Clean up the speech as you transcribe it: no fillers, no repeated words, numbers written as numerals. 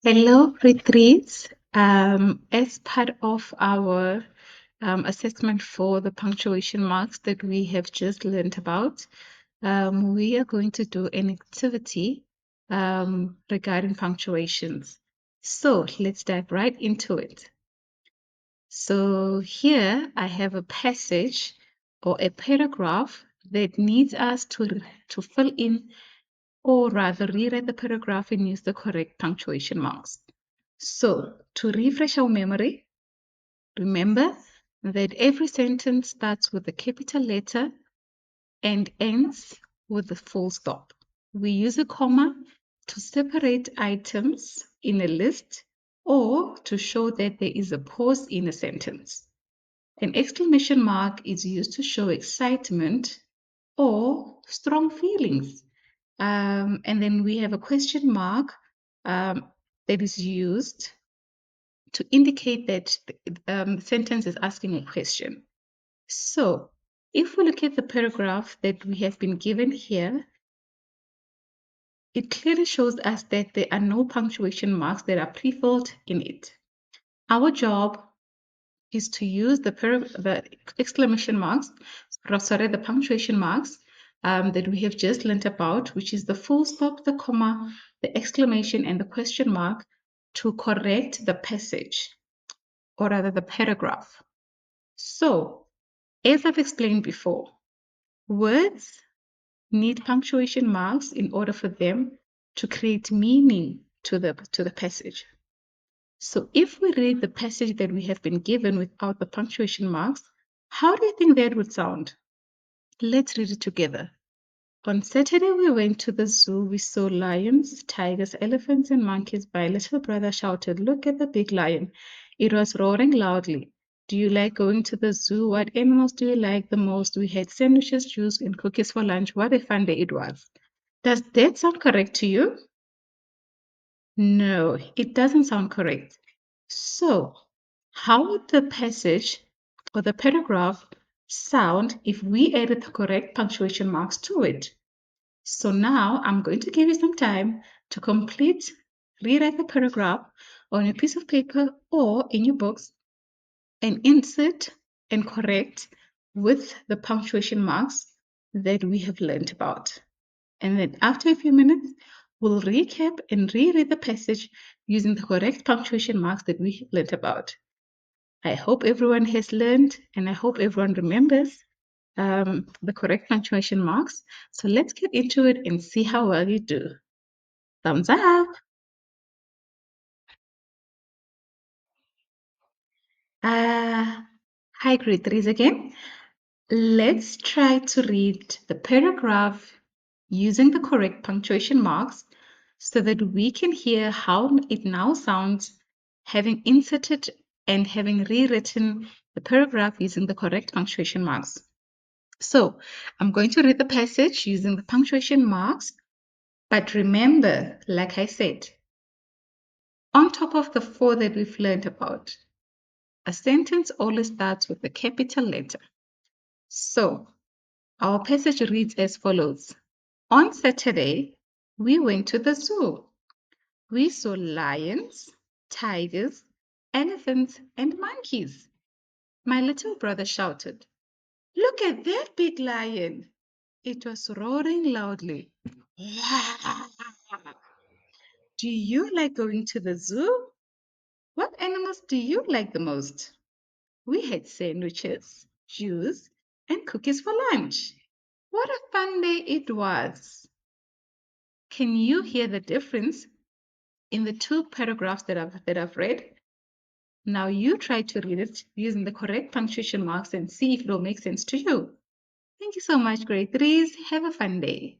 Hello, grade 3s. As part of our assessment for the punctuation marks that we have just learned about, we are going to do an activity regarding punctuations. So let's dive right into it. So here I have a passage or a paragraph that needs us to fill in or rather rewrite the paragraph and use the correct punctuation marks. So, to refresh our memory, remember that every sentence starts with a capital letter and ends with a full stop. We use a comma to separate items in a list or to show that there is a pause in a sentence. An exclamation mark is used to show excitement or strong feelings. And then we have a question mark that is used to indicate that the sentence is asking a question. So, if we look at the paragraph that we have been given here, it clearly shows us that there are no punctuation marks that are pre-filled in it. Our job is to use the exclamation marks, the punctuation marks that we have just learnt about, which is the full stop, the comma, the exclamation, and the question mark to correct the passage, or rather the paragraph. So, as I've explained before, words need punctuation marks in order for them to create meaning to the passage. So if we read the passage that we have been given without the punctuation marks, how do you think that would sound? Let's read it together. On Saturday, we went to the zoo. We saw lions, tigers, elephants, and monkeys. My little brother shouted, "Look at the big lion." It was roaring loudly. "Do you like going to the zoo? What animals do you like the most? We had sandwiches, juice, and cookies for lunch. What a fun day it was." Does that sound correct to you? No, it doesn't sound correct. So, how would the passage or the paragraph sound if we added the correct punctuation marks to it? So now I'm going to give you some time to rewrite the paragraph on a piece of paper or in your books and insert and correct with the punctuation marks that we have learned about. And then after a few minutes, we'll recap and reread the passage using the correct punctuation marks that we learned about. I hope everyone has learned and I hope everyone remembers the correct punctuation marks. So let's get into it and see how well you do. Thumbs up. Uh, Hi, grade 3s again. Let's try to read the paragraph using the correct punctuation marks so that we can hear how it now sounds having inserted and having rewritten the paragraph using the correct punctuation marks. So I'm going to read the passage using the punctuation marks, but remember, like I said, on top of the 4 that we've learned about, a sentence always starts with a capital letter. So our passage reads as follows. On Saturday, we went to the zoo. We saw lions, tigers, elephants, and monkeys. My little brother shouted, "Look at that big lion!" It was roaring loudly. Do you like going to the zoo? What animals do you like the most? We had sandwiches, juice, and cookies for lunch. What a fun day it was. Can you hear the difference in the two paragraphs that I've read? Now you try to read it using the correct punctuation marks and see if it will make sense to you. Thank you so much, grade 3s. Have a fun day.